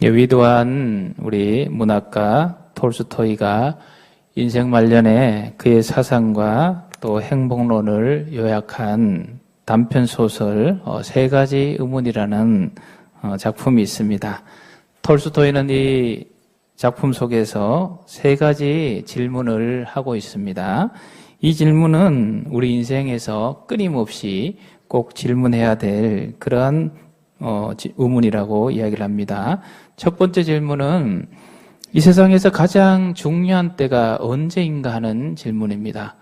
위대한 우리 문학가 톨스토이가 인생 말년에 그의 사상과 또 행복론을 요약한 단편 소설 세 가지 의문이라는 작품이 있습니다. 톨스토이는 이 작품 속에서 세 가지 질문을 하고 있습니다. 이 질문은 우리 인생에서 끊임없이 꼭 질문해야 될 그러한 의문이라고 이야기를 합니다. 첫 번째 질문은 이 세상에서 가장 중요한 때가 언제인가 하는 질문입니다.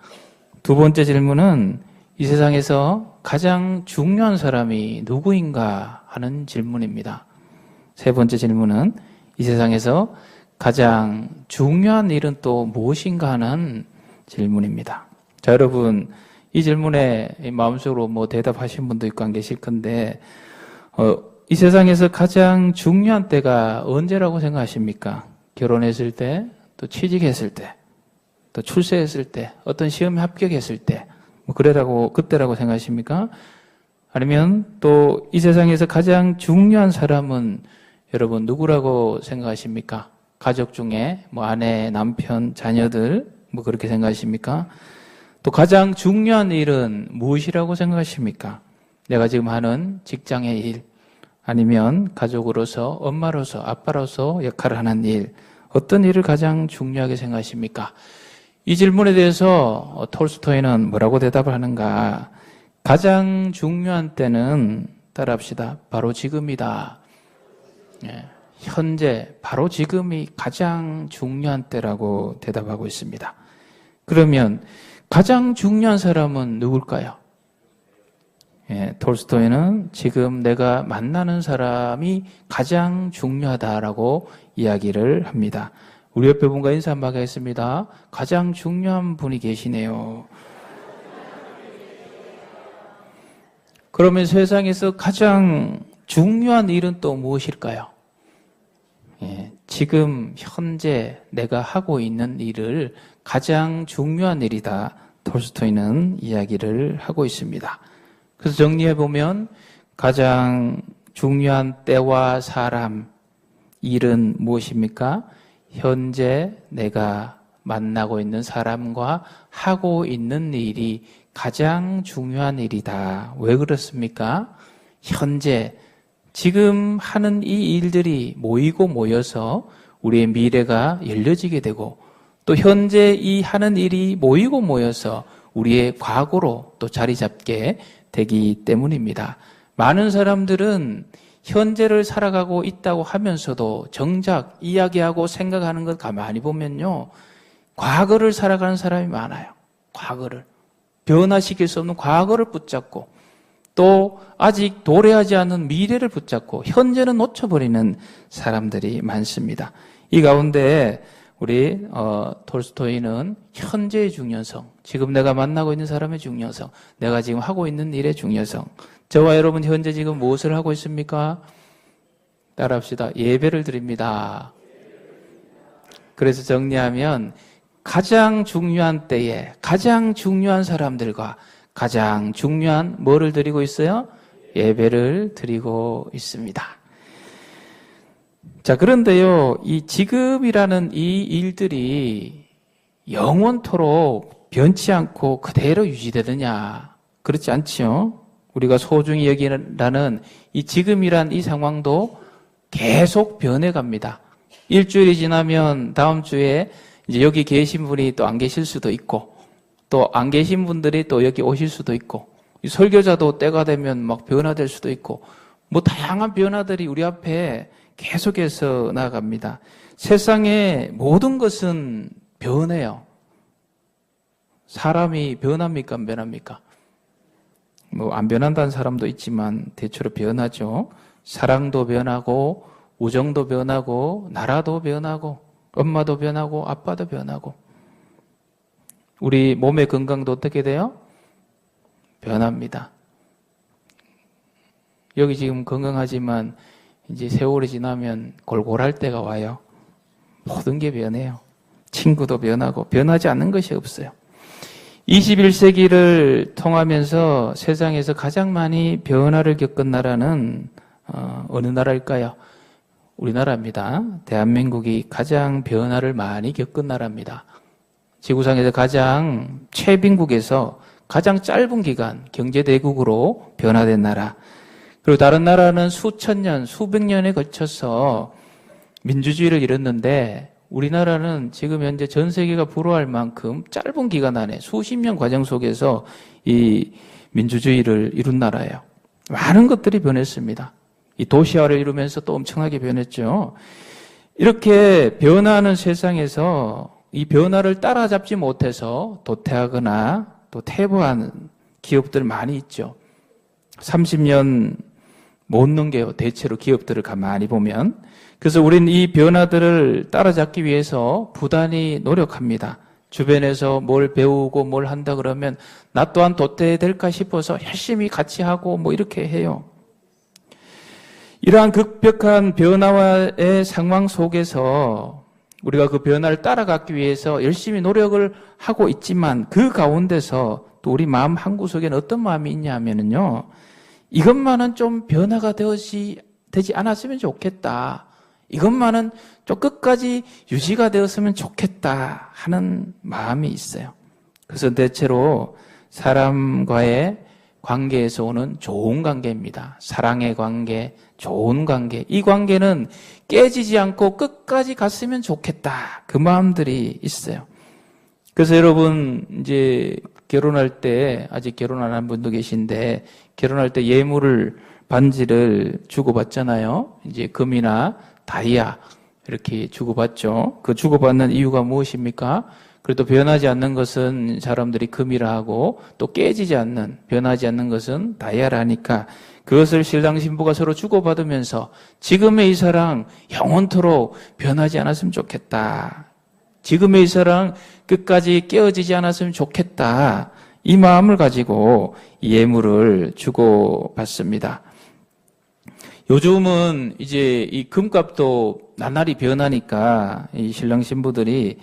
두 번째 질문은 이 세상에서 가장 중요한 사람이 누구인가 하는 질문입니다. 세 번째 질문은 이 세상에서 가장 중요한 일은 또 무엇인가 하는 질문입니다. 자, 여러분, 이 질문에 마음속으로 대답하신 분도 있고 안 계실 건데, 이 세상에서 가장 중요한 때가 언제라고 생각하십니까? 결혼했을 때, 또 취직했을 때, 또 출세했을 때, 어떤 시험에 합격했을 때, 그때라고 생각하십니까? 아니면 또 이 세상에서 가장 중요한 사람은 여러분 누구라고 생각하십니까? 가족 중에 아내, 남편, 자녀들 그렇게 생각하십니까? 또 가장 중요한 일은 무엇이라고 생각하십니까? 내가 지금 하는 직장의 일, 아니면 가족으로서, 엄마로서, 아빠로서 역할을 하는 일, 어떤 일을 가장 중요하게 생각하십니까? 이 질문에 대해서 톨스토이는 뭐라고 대답을 하는가? 가장 중요한 때는 따라합시다. 바로 지금이다. 현재, 바로 지금이 가장 중요한 때라고 대답하고 있습니다. 그러면 가장 중요한 사람은 누굴까요? 톨스토이는 지금 내가 만나는 사람이 가장 중요하다라고 이야기를 합니다. 우리 옆에 분과 인사 한번 하겠습니다. 가장 중요한 분이 계시네요. 그러면 세상에서 가장 중요한 일은 또 무엇일까요? 지금 현재 내가 하고 있는 일을 가장 중요한 일이다. 톨스토이는 이야기를 하고 있습니다. 그래서 정리해보면 가장 중요한 때와 사람, 일은 무엇입니까? 현재 내가 만나고 있는 사람과 하고 있는 일이 가장 중요한 일이다. 왜 그렇습니까? 현재 지금 하는 이 일들이 모이고 모여서 우리의 미래가 열려지게 되고 또 현재 이 하는 일이 모이고 모여서 우리의 과거로 또 자리 잡게 되기 때문입니다. 많은 사람들은 현재를 살아가고 있다고 하면서도 정작 이야기하고 생각하는 것 가만히 보면요. 과거를 살아가는 사람이 많아요. 과거를. 변화시킬 수 없는 과거를 붙잡고 또 아직 도래하지 않은 미래를 붙잡고 현재는 놓쳐버리는 사람들이 많습니다. 이 가운데 우리 톨스토이는 현재의 중요성, 지금 내가 만나고 있는 사람의 중요성, 내가 지금 하고 있는 일의 중요성, 저와 여러분 현재 지금 무엇을 하고 있습니까? 따라합시다. 예배를 드립니다. 그래서 정리하면 가장 중요한 때에 가장 중요한 사람들과 가장 중요한 뭐를 드리고 있어요? 예배를 드리고 있습니다. 자, 그런데요, 이 지금이라는 이 일들이 영원토록 변치 않고 그대로 유지되느냐? 그렇지 않지요? 우리가 소중히 여기라는 이 지금이란 이 상황도 계속 변해갑니다. 일주일이 지나면 다음 주에 이제 여기 계신 분이 또 안 계실 수도 있고, 또 안 계신 분들이 또 여기 오실 수도 있고, 설교자도 때가 되면 변화될 수도 있고, 다양한 변화들이 우리 앞에 계속해서 나아갑니다. 세상의 모든 것은 변해요. 사람이 변합니까? 안 변합니까? 안 변한다는 사람도 있지만 대체로 변하죠. 사랑도 변하고, 우정도 변하고, 나라도 변하고, 엄마도 변하고, 아빠도 변하고. 우리 몸의 건강도 어떻게 돼요? 변합니다. 여기 지금 건강하지만 이제 세월이 지나면 골골할 때가 와요. 모든 게 변해요. 친구도 변하고 변하지 않는 것이 없어요. 21세기를 통하면서 세상에서 가장 많이 변화를 겪은 나라는 어느 나라일까요? 우리나라입니다. 대한민국이 가장 변화를 많이 겪은 나라입니다. 지구상에서 가장 최빈국에서 가장 짧은 기간 경제대국으로 변화된 나라. 그리고 다른 나라는 수천 년, 수백 년에 걸쳐서 민주주의를 이뤘는데 우리나라는 지금 현재 전 세계가 부러워할 만큼 짧은 기간 안에 수십 년 과정 속에서 이 민주주의를 이룬 나라예요. 많은 것들이 변했습니다. 이 도시화를 이루면서 또 엄청나게 변했죠. 이렇게 변화하는 세상에서 이 변화를 따라잡지 못해서 도태하거나 또 퇴보하는 기업들 많이 있죠. 30년 못 넘겨요. 대체로 기업들을 가만히 보면. 그래서 우리는 이 변화들을 따라잡기 위해서 부단히 노력합니다. 주변에서 뭘 배우고 뭘 한다 그러면 나 또한 도태될까 싶어서 열심히 같이 하고 뭐 이렇게 해요. 이러한 급격한 변화의 상황 속에서 우리가 그 변화를 따라가기 위해서 열심히 노력을 하고 있지만 그 가운데서 또 우리 마음 한구석에는 어떤 마음이 있냐 하면은요. 이것만은 좀 변화가 되지 않았으면 좋겠다. 이것만은 좀 끝까지 유지가 되었으면 좋겠다 하는 마음이 있어요. 그래서 대체로 사람과의 관계에서 오는 좋은 관계입니다. 사랑의 관계, 좋은 관계. 이 관계는 깨지지 않고 끝까지 갔으면 좋겠다. 그 마음들이 있어요. 그래서 여러분 이제 결혼할 때 아직 결혼 안 한 분도 계신데 결혼할 때 예물을 반지를 주고받잖아요. 이제 금이나 다이아 이렇게 주고받죠. 그 주고받는 이유가 무엇입니까? 그래도 변하지 않는 것은 사람들이 금이라 하고 또 깨지지 않는, 변하지 않는 것은 다이아라 하니까 그것을 신랑 신부가 서로 주고받으면서 지금의 이 사랑 영원토록 변하지 않았으면 좋겠다. 지금의 이 사랑 끝까지 깨어지지 않았으면 좋겠다. 이 마음을 가지고 예물을 주고받습니다. 요즘은 이제 이 금값도 나날이 변하니까 이 신랑 신부들이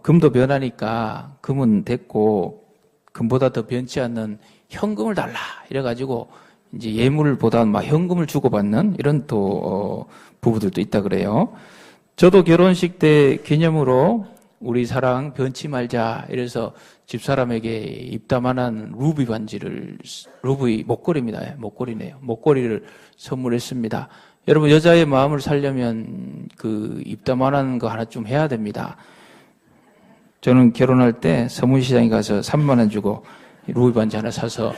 금도 변하니까 금은 됐고 금보다 더 변치 않는 현금을 달라 이래가지고 이제 예물보다 막 현금을 주고받는 이런 또 부부들도 있다 그래요. 저도 결혼식 때 기념으로 우리 사랑 변치 말자 이래서 집사람에게 입다만한 루비 반지를 루비 목걸이입니다. 목걸이네요. 목걸이를 선물했습니다. 여러분 여자의 마음을 살려면 그 입다만한 거 하나 좀 해야 됩니다. 저는 결혼할 때 서문시장에 가서 3만 원 주고 루비 반지 하나 사서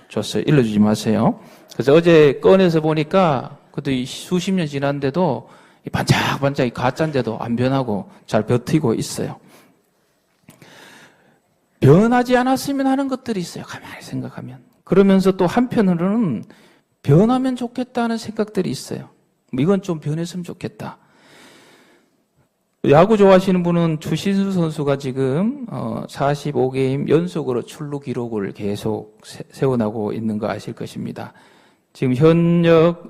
줬어요. 일러주지 마세요. 그래서 어제 꺼내서 보니까 그것도 수십 년 지났는데도 반짝반짝이 가짜인데도 안 변하고 잘 버티고 있어요. 변하지 않았으면 하는 것들이 있어요. 가만히 생각하면. 그러면서 또 한편으로는 변하면 좋겠다는 생각들이 있어요. 이건 좀 변했으면 좋겠다. 야구 좋아하시는 분은 추신수 선수가 지금 45게임 연속으로 출루 기록을 계속 세워나가고 있는 거 아실 것입니다. 지금 현역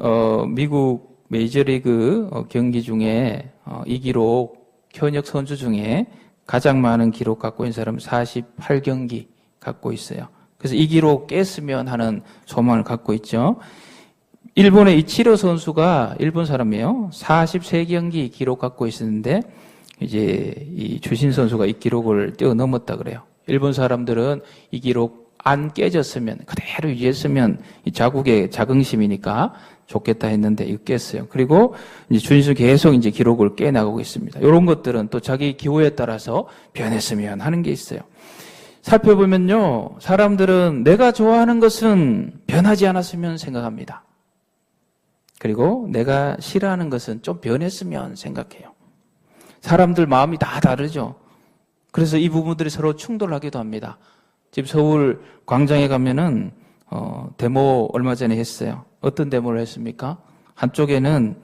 미국 메이저리그 경기 중에 이 기록 현역 선수 중에 가장 많은 기록 갖고 있는 사람은 48경기 갖고 있어요. 그래서 이 기록 깼으면 하는 소망을 갖고 있죠. 일본의 이치로 선수가 일본 사람이에요. 43경기 기록 갖고 있었는데 이제 이 주신 선수가 이 기록을 뛰어넘었다 그래요. 일본 사람들은 이 기록 안 깨졌으면 그대로 유지했으면 이 자국의 자긍심이니까 좋겠다 했는데 이거 깼어요. 그리고 이제 주신수 계속 이제 기록을 깨나가고 있습니다. 이런 것들은 또 자기 기호에 따라서 변했으면 하는 게 있어요. 살펴보면요, 사람들은 내가 좋아하는 것은 변하지 않았으면 생각합니다. 그리고 내가 싫어하는 것은 좀 변했으면 생각해요. 사람들 마음이 다 다르죠. 그래서 이 부분들이 서로 충돌하기도 합니다. 지금 서울 광장에 가면은 데모 얼마 전에 했어요. 어떤 데모를 했습니까? 한쪽에는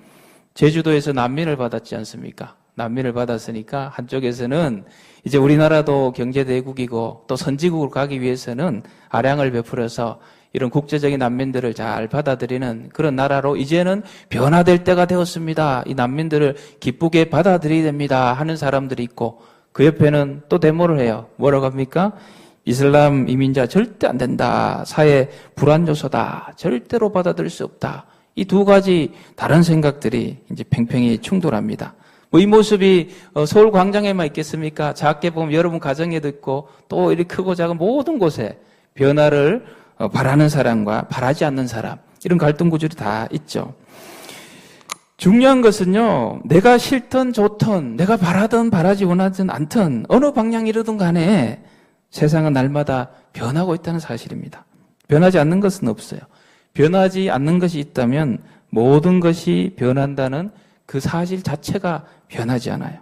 제주도에서 난민을 받았지 않습니까? 난민을 받았으니까 한쪽에서는 이제 우리나라도 경제대국이고 또 선진국으로 가기 위해서는 아량을 베풀어서 이런 국제적인 난민들을 잘 받아들이는 그런 나라로 이제는 변화될 때가 되었습니다. 이 난민들을 기쁘게 받아들여야 됩니다 하는 사람들이 있고 그 옆에는 또 데모를 해요. 뭐라고 합니까? 이슬람 이민자 절대 안 된다. 사회 불안 요소다. 절대로 받아들일 수 없다. 이 두 가지 다른 생각들이 이제 팽팽히 충돌합니다. 뭐 이 모습이 서울 광장에만 있겠습니까? 작게 보면 여러분 가정에도 있고 또 이렇게 크고 작은 모든 곳에 변화를 바라는 사람과 바라지 않는 사람, 이런 갈등 구조들이 다 있죠. 중요한 것은요, 내가 싫든 좋든 내가 바라든 바라지 원하든 않든 어느 방향이로든 간에 세상은 날마다 변하고 있다는 사실입니다. 변하지 않는 것은 없어요. 변하지 않는 것이 있다면 모든 것이 변한다는 그 사실 자체가 변하지 않아요.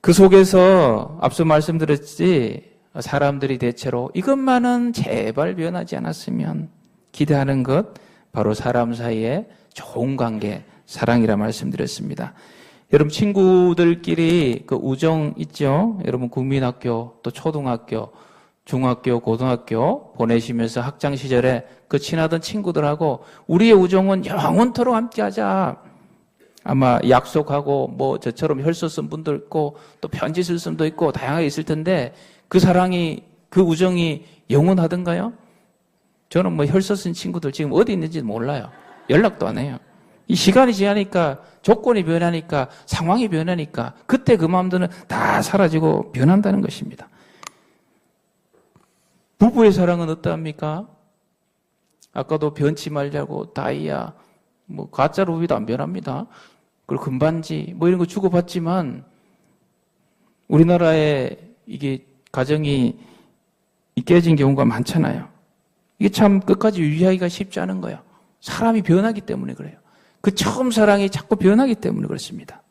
그 속에서 앞서 말씀드렸지, 사람들이 대체로 이것만은 제발 변하지 않았으면 기대하는 것, 바로 사람 사이에 좋은 관계, 사랑이라 말씀드렸습니다. 여러분 친구들끼리 그 우정 있죠? 여러분 국민학교, 또 초등학교, 중학교, 고등학교 보내시면서 학창 시절에 그 친하던 친구들하고 우리의 우정은 영원토록 함께하자. 아마 약속하고 뭐 저처럼 혈서 쓴 분도 있고 또 편지 쓸 분도 있고 다양하게 있을 텐데 그 사랑이, 그 우정이 영원하던가요? 저는 뭐 혈서 쓴 친구들 지금 어디 있는지 몰라요. 연락도 안 해요. 이 시간이 지나니까 조건이 변하니까 상황이 변하니까 그때 그 마음들은 다 사라지고 변한다는 것입니다. 부부의 사랑은 어떠합니까? 아까도 변치 말자고 다이아, 뭐 가짜 루비도 안 변합니다. 그리고 금반지 뭐 이런 거 주고받지만 우리나라에 이게 가정이 깨진 경우가 많잖아요. 이게 참 끝까지 유지하기가 쉽지 않은 거예요. 사람이 변하기 때문에 그래요. 그 처음 사랑이 자꾸 변하기 때문에 그렇습니다.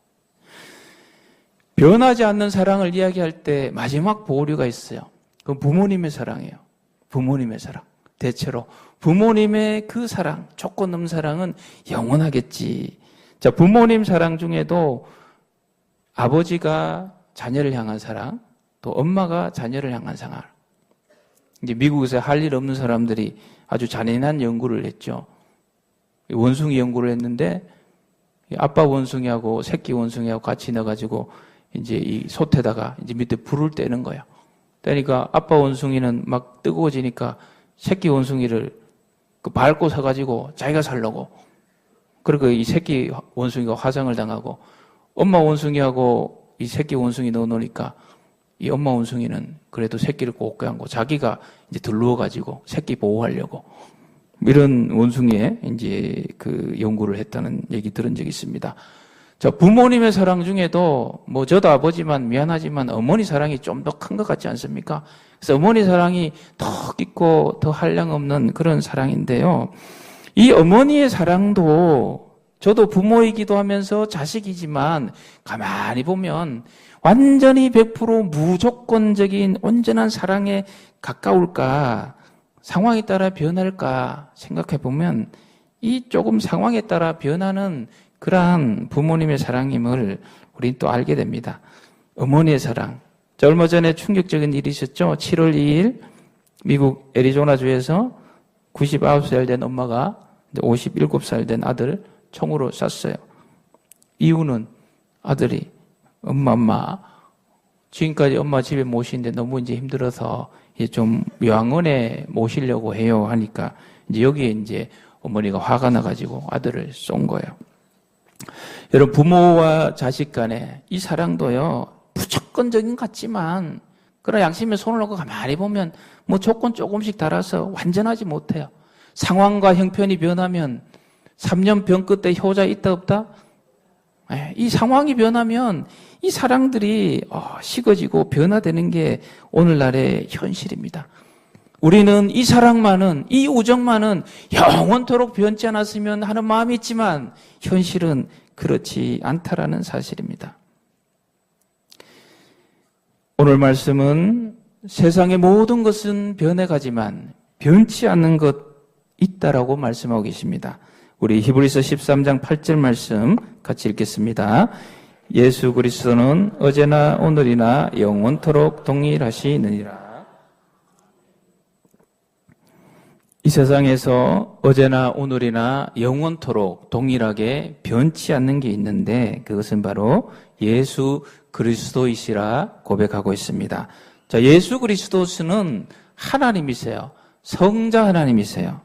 변하지 않는 사랑을 이야기할 때 마지막 보류가 있어요. 그건 부모님의 사랑이에요. 부모님의 사랑. 대체로 부모님의 그 사랑, 조건 없는 사랑은 영원하겠지. 자, 부모님 사랑 중에도 아버지가 자녀를 향한 사랑, 또 엄마가 자녀를 향한 사랑. 이제 미국에서 할 일 없는 사람들이 아주 잔인한 연구를 했죠. 원숭이 연구를 했는데 아빠 원숭이하고 새끼 원숭이하고 같이 넣어가지고 이제 이 솥에다가 이제 밑에 불을 떼는 거예요. 그러니까 아빠 원숭이는 막 뜨거워지니까 새끼 원숭이를 밟고 서가지고 자기가 살려고. 그리고 이 새끼 원숭이가 화상을 당하고 엄마 원숭이하고 이 새끼 원숭이 넣어놓으니까 이 엄마 원숭이는 그래도 새끼를 꼭 껴안고 자기가 이제 들누워가지고 새끼 보호하려고. 이런 원숭이의 이제 그 연구를 했다는 얘기 들은 적이 있습니다. 자, 부모님의 사랑 중에도 뭐 저도 아버지만 미안하지만 어머니 사랑이 좀 더 큰 것 같지 않습니까? 그래서 어머니 사랑이 더 깊고 더 한량 없는 그런 사랑인데요. 이 어머니의 사랑도 저도 부모이기도 하면서 자식이지만 가만히 보면 완전히 100% 무조건적인 온전한 사랑에 가까울까? 상황에 따라 변할까 생각해 보면 이 조금 상황에 따라 변하는 그러한 부모님의 사랑임을 우리는 또 알게 됩니다. 어머니의 사랑. 자, 얼마 전에 충격적인 일이 있었죠. 7월 2일 미국 애리조나주에서 99살 된 엄마가 57살 된 아들을 총으로 쐈어요. 이유는 아들이 엄마 지금까지 엄마 집에 모시는데 너무 이제 힘들어서 좀 요양원에 모시려고 해요 하니까 이제 여기에 이제 어머니가 화가 나가지고 아들을 쏜 거예요. 여러분 부모와 자식 간에 이 사랑도요 무조건적인 것 같지만 그러나 양심에 손을 놓고 가만히 보면 뭐 조건 조금씩 달아서 완전하지 못해요. 상황과 형편이 변하면 3년 병 끝에 효자 있다 없다? 이 상황이 변하면 이 사랑들이 식어지고 변화되는 게 오늘날의 현실입니다. 우리는 이 사랑만은, 이 우정만은 영원토록 변치 않았으면 하는 마음이 있지만 현실은 그렇지 않다라는 사실입니다. 오늘 말씀은 세상의 모든 것은 변해가지만 변치 않는 것 있다라고 말씀하고 계십니다. 우리 히브리서 13장 8절 말씀 같이 읽겠습니다. 예수 그리스도는 어제나 오늘이나 영원토록 동일하시느니라. 이 세상에서 어제나 오늘이나 영원토록 동일하게 변치 않는 게 있는데 그것은 바로 예수 그리스도이시라 고백하고 있습니다. 자, 예수 그리스도는 하나님이세요. 성자 하나님이세요.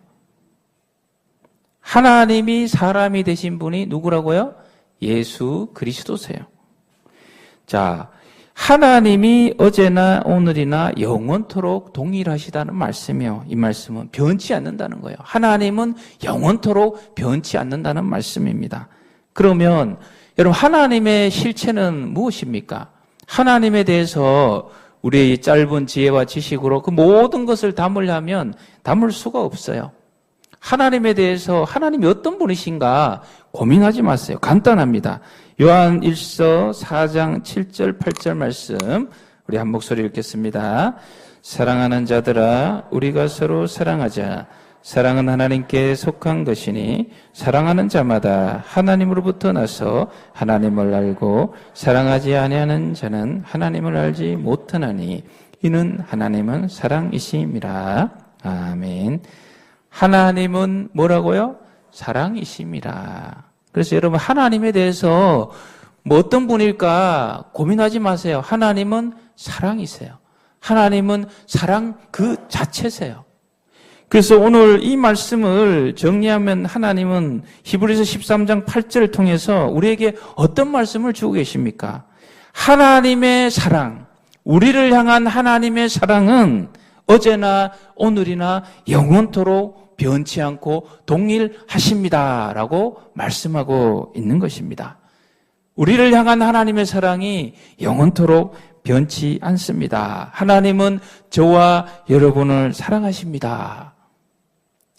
하나님이 사람이 되신 분이 누구라고요? 예수 그리스도세요. 자, 하나님이 어제나 오늘이나 영원토록 동일하시다는 말씀이요. 이 말씀은 변치 않는다는 거예요. 하나님은 영원토록 변치 않는다는 말씀입니다. 그러면 여러분, 하나님의 실체는 무엇입니까? 하나님에 대해서 우리의 짧은 지혜와 지식으로 그 모든 것을 담으려면 담을 수가 없어요. 하나님에 대해서 하나님이 어떤 분이신가 고민하지 마세요. 간단합니다. 요한 1서 4장 7절 8절 말씀 우리 한 목소리 읽겠습니다. 사랑하는 자들아 우리가 서로 사랑하자. 사랑은 하나님께 속한 것이니 사랑하는 자마다 하나님으로부터 나서 하나님을 알고 사랑하지 아니하는 자는 하나님을 알지 못하나니 이는 하나님은 사랑이심이라. 아멘. 하나님은 뭐라고요? 사랑이심이라. 그래서 여러분, 하나님에 대해서 뭐 어떤 분일까 고민하지 마세요. 하나님은 사랑이세요. 하나님은 사랑 그 자체세요. 그래서 오늘 이 말씀을 정리하면 하나님은 히브리서 13장 8절을 통해서 우리에게 어떤 말씀을 주고 계십니까? 하나님의 사랑, 우리를 향한 하나님의 사랑은 어제나 오늘이나 영원토록 변치 않고 동일하십니다라고 말씀하고 있는 것입니다. 우리를 향한 하나님의 사랑이 영원토록 변치 않습니다. 하나님은 저와 여러분을 사랑하십니다.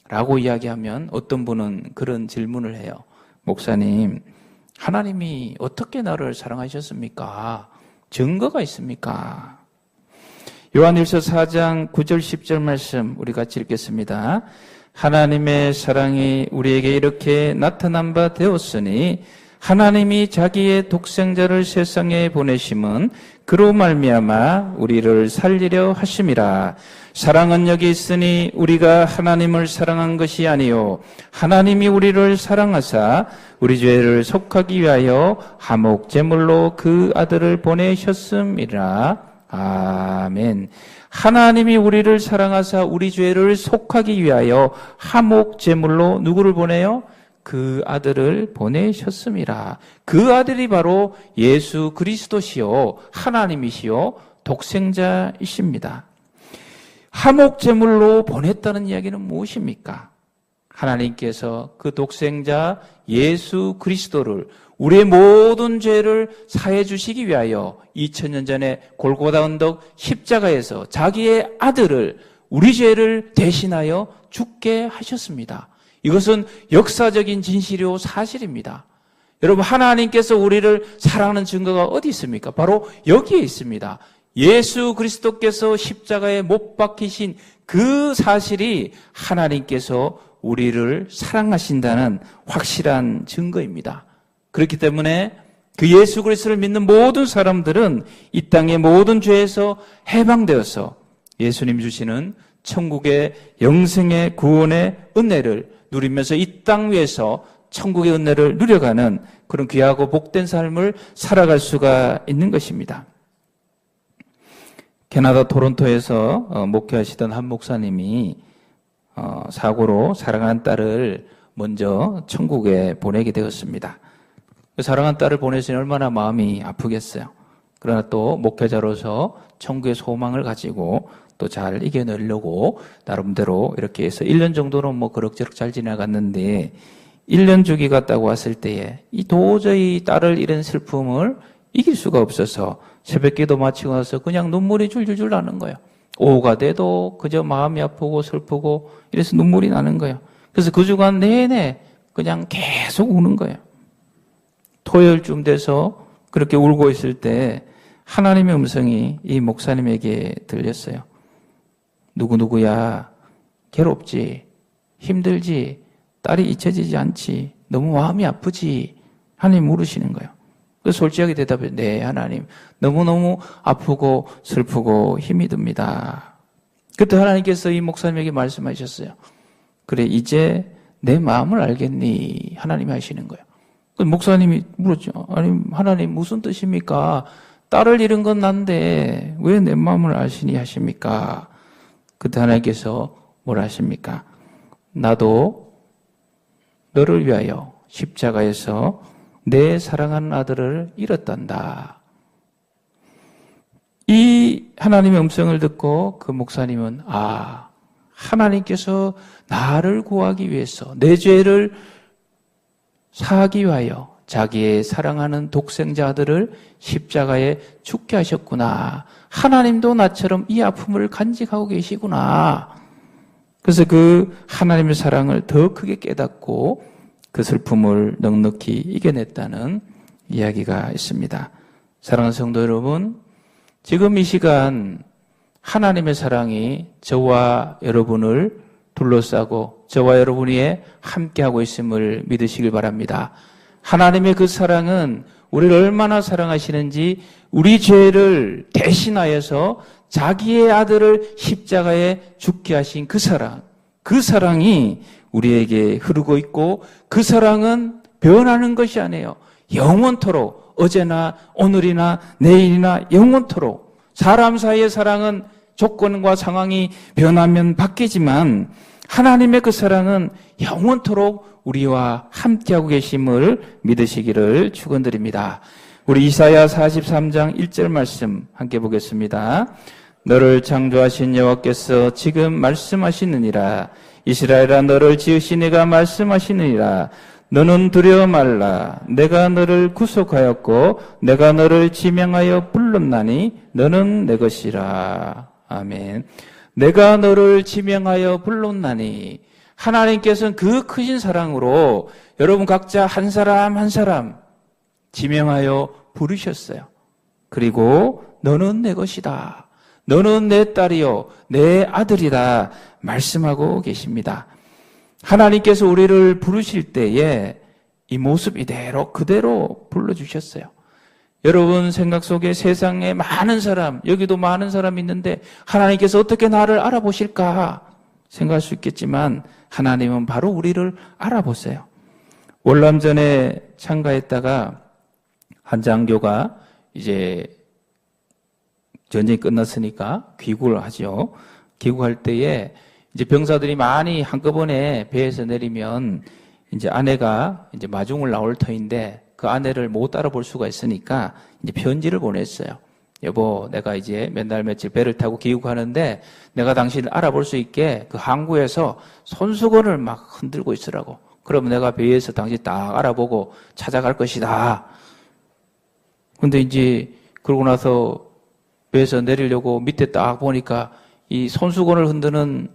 라고 이야기하면 어떤 분은 그런 질문을 해요. 목사님, 하나님이 어떻게 나를 사랑하셨습니까? 증거가 있습니까? 요한일서 4장 9절 10절 말씀 우리 같이 읽겠습니다. 하나님의 사랑이 우리에게 이렇게 나타난 바 되었으니 하나님이 자기의 독생자를 세상에 보내심은 그로 말미암아 우리를 살리려 하심이라. 사랑은 여기 있으니 우리가 하나님을 사랑한 것이 아니요 하나님이 우리를 사랑하사 우리 죄를 속하기 위하여 화목 제물로 그 아들을 보내셨음이라. 아멘. 하나님이 우리를 사랑하사 우리 죄를 속하기 위하여 화목 제물로 누구를 보내요? 그 아들을 보내셨음이라. 그 아들이 바로 예수 그리스도시요 하나님이시요 독생자이십니다. 화목 제물로 보냈다는 이야기는 무엇입니까? 하나님께서 그 독생자 예수 그리스도를 우리의 모든 죄를 사해 주시기 위하여 2000년 전에 골고다 언덕 십자가에서 자기의 아들을 우리 죄를 대신하여 죽게 하셨습니다. 이것은 역사적인 진실이요 사실입니다. 여러분, 하나님께서 우리를 사랑하는 증거가 어디 있습니까? 바로 여기에 있습니다. 예수 그리스도께서 십자가에 못 박히신 그 사실이 하나님께서 우리를 사랑하신다는 확실한 증거입니다. 그렇기 때문에 그 예수 그리스도를 믿는 모든 사람들은 이 땅의 모든 죄에서 해방되어서 예수님 주시는 천국의 영생의 구원의 은혜를 누리면서 이 땅 위에서 천국의 은혜를 누려가는 그런 귀하고 복된 삶을 살아갈 수가 있는 것입니다. 캐나다 토론토에서 목회하시던 한 목사님이 사고로 사랑하는 딸을 먼저 천국에 보내게 되었습니다. 사랑하는 딸을 보내시니 얼마나 마음이 아프겠어요. 그러나 또 목회자로서 천국의 소망을 가지고 또 잘 이겨내려고 나름대로 이렇게 해서 1년 정도는 뭐 그럭저럭 잘 지나갔는데 1년 주기가 딱 왔을 때에 이 도저히 딸을 잃은 슬픔을 이길 수가 없어서 새벽기도 마치고 나서 그냥 눈물이 줄줄줄 나는 거예요. 오후가 돼도 그저 마음이 아프고 슬프고 이래서 눈물이 나는 거예요. 그래서 그 주간 내내 그냥 계속 우는 거예요. 토요일쯤 돼서 그렇게 울고 있을 때 하나님의 음성이 이 목사님에게 들렸어요. 누구누구야, 괴롭지, 힘들지, 딸이 잊혀지지 않지, 너무 마음이 아프지, 하나님 물으시는 거예요. 그래서 솔직하게 대답해, 네, 하나님, 너무너무 아프고 슬프고 힘이 듭니다. 그때 하나님께서 이 목사님에게 말씀하셨어요. 그래, 이제 내 마음을 알겠니? 하나님이 하시는 거예요. 목사님이 물었죠. 아니, 하나님 무슨 뜻입니까? 딸을 잃은 건 난데 왜 내 마음을 아시니 하십니까? 그때 하나님께서 뭐라 하십니까? 나도 너를 위하여 십자가에서 내 사랑하는 아들을 잃었단다. 이 하나님의 음성을 듣고 그 목사님은 하나님께서 나를 구하기 위해서 내 죄를 사하기 위하여 자기의 사랑하는 독생자 아들을 십자가에 죽게 하셨구나. 하나님도 나처럼 이 아픔을 간직하고 계시구나. 그래서 그 하나님의 사랑을 더 크게 깨닫고 그 슬픔을 넉넉히 이겨냈다는 이야기가 있습니다. 사랑하는 성도 여러분, 지금 이 시간 하나님의 사랑이 저와 여러분을 둘러싸고 저와 여러분이 함께하고 있음을 믿으시길 바랍니다. 하나님의 그 사랑은 우리를 얼마나 사랑하시는지 우리 죄를 대신하여서 자기의 아들을 십자가에 죽게 하신 그 사랑이 우리에게 흐르고 있고 그 사랑은 변하는 것이 아니에요. 영원토록 어제나 오늘이나 내일이나 영원토록 사람 사이의 사랑은 조건과 상황이 변하면 바뀌지만 하나님의 그 사랑은 영원토록 우리와 함께하고 계심을 믿으시기를 축원드립니다. 우리 이사야 43장 1절 말씀 함께 보겠습니다. 너를 창조하신 여호와께서 지금 말씀하시느니라. 이스라엘아 너를 지으신 이가 말씀하시느니라. 너는 두려워 말라. 내가 너를 구속하였고 내가 너를 지명하여 불렀나니 너는 내 것이라. 아멘. 내가 너를 지명하여 불렀나니 하나님께서는 그 크신 사랑으로 여러분 각자 한 사람 한 사람 지명하여 부르셨어요. 그리고 너는 내 것이다. 너는 내 딸이요 내 아들이다 말씀하고 계십니다. 하나님께서 우리를 부르실 때에 이 모습 이대로 그대로 불러주셨어요. 여러분 생각 속에 세상에 많은 사람, 여기도 많은 사람이 있는데 하나님께서 어떻게 나를 알아보실까 생각할 수 있겠지만 하나님은 바로 우리를 알아보세요. 월남전에 참가했다가 한 장교가 이제 전쟁이 끝났으니까 귀국을 하죠. 귀국할 때에 이제 병사들이 많이 한꺼번에 배에서 내리면 이제 아내가 이제 마중을 나올 터인데 그 아내를 못 알아볼 수가 있으니까 이제 편지를 보냈어요. 여보, 내가 이제 몇 날 며칠 배를 타고 귀국하는데 내가 당신을 알아볼 수 있게 그 항구에서 손수건을 막 흔들고 있으라고. 그러면 내가 배에서 당신 딱 알아보고 찾아갈 것이다. 근데 이제 그러고 나서 배에서 내리려고 밑에 딱 보니까 이 손수건을 흔드는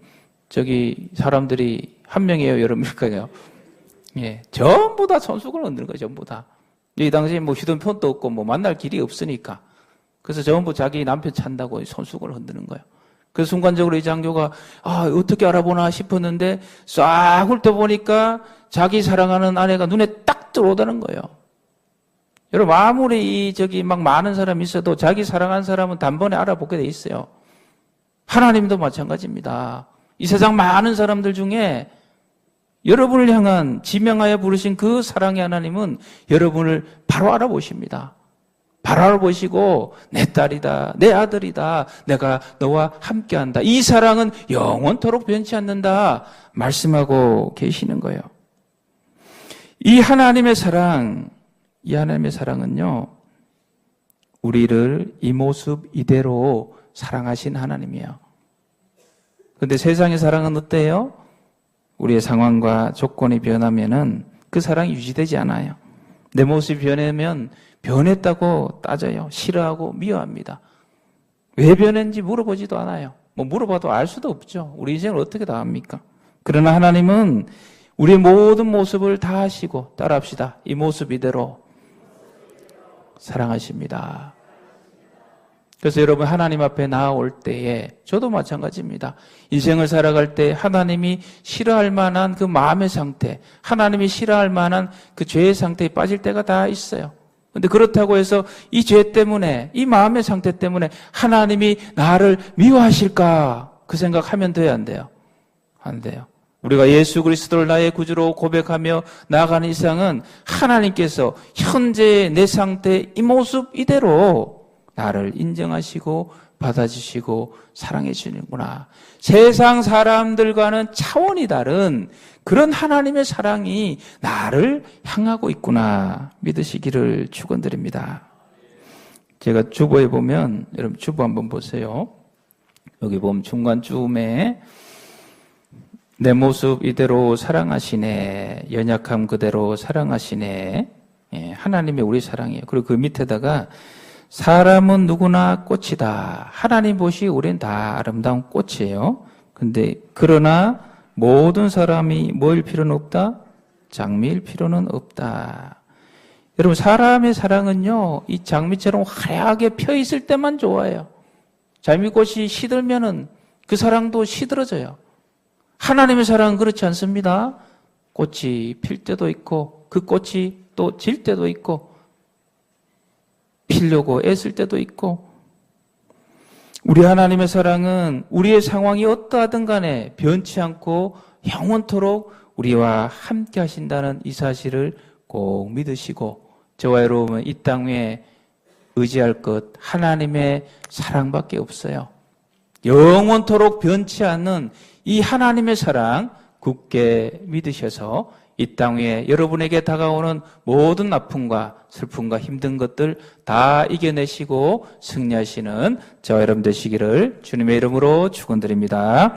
저기 사람들이 한 명이에요, 여러분일까요? 예, 전부 다 손수건을 흔드는 거예요, 전부 다. 이 당시에 뭐 휴대폰도 없고 뭐 만날 길이 없으니까. 그래서 전부 자기 남편 찬다고 손수건을 흔드는 거예요. 그래서 순간적으로 이 장교가 어떻게 알아보나 싶었는데 싹 훑어보니까 자기 사랑하는 아내가 눈에 딱 들어오다는 거예요. 여러분 아무리 막 많은 사람이 있어도 자기 사랑하는 사람은 단번에 알아보게 돼 있어요. 하나님도 마찬가지입니다. 이 세상 많은 사람들 중에 여러분을 향한 지명하여 부르신 그 사랑의 하나님은 여러분을 바로 알아보십니다. 바로 알아보시고 내 딸이다, 내 아들이다, 내가 너와 함께한다. 이 사랑은 영원토록 변치 않는다 말씀하고 계시는 거예요. 이 하나님의 사랑은요, 우리를 이 모습 이대로 사랑하신 하나님이에요. 그런데 세상의 사랑은 어때요? 우리의 상황과 조건이 변하면은 그 사랑이 유지되지 않아요. 내 모습이 변하면 변했다고 따져요. 싫어하고 미워합니다. 왜 변했는지 물어보지도 않아요. 뭐 물어봐도 알 수도 없죠. 우리 인생을 어떻게 다 압니까? 그러나 하나님은 우리의 모든 모습을 다 아시고 따라합시다. 이 모습 이대로 사랑하십니다. 그래서 여러분 하나님 앞에 나아올 때에 저도 마찬가지입니다. 인생을 살아갈 때 하나님이 싫어할 만한 그 마음의 상태, 하나님이 싫어할 만한 그 죄의 상태에 빠질 때가 다 있어요. 근데 그렇다고 해서 이 죄 때문에, 이 마음의 상태 때문에 하나님이 나를 미워하실까? 그 생각하면 돼요, 안 돼요? 안 돼요. 우리가 예수 그리스도를 나의 구주로 고백하며 나아가는 이상은 하나님께서 현재의 내 상태, 이 모습 이대로 나를 인정하시고 받아주시고 사랑해 주시는구나. 세상 사람들과는 차원이 다른 그런 하나님의 사랑이 나를 향하고 있구나 믿으시기를 축원드립니다. 제가 주보에 보면 여러분 주보 한번 보세요. 여기 보면 중간쯤에 내 모습 이대로 사랑하시네, 연약함 그대로 사랑하시네. 예, 하나님의 우리 사랑이에요. 그리고 그 밑에다가 사람은 누구나 꽃이다. 하나님 보시 우린 다 아름다운 꽃이에요. 근데 그러나 모든 사람이 뭐일 필요는 없다? 장미일 필요는 없다. 여러분 사람의 사랑은요 이 장미처럼 화려하게 펴 있을 때만 좋아요. 장미꽃이 시들면은 그 사랑도 시들어져요. 하나님의 사랑은 그렇지 않습니다. 꽃이 필 때도 있고 그 꽃이 또 질 때도 있고 피려고 애쓸 때도 있고 우리 하나님의 사랑은 우리의 상황이 어떠하든 간에 변치 않고 영원토록 우리와 함께 하신다는 이 사실을 꼭 믿으시고 저와 여러분은 이 땅 위에 의지할 것 하나님의 사랑밖에 없어요. 영원토록 변치 않는 이 하나님의 사랑 굳게 믿으셔서 이 땅 위에 여러분에게 다가오는 모든 아픔과 슬픔과 힘든 것들 다 이겨내시고 승리하시는 저와 여러분 되시기를 주님의 이름으로 축원드립니다.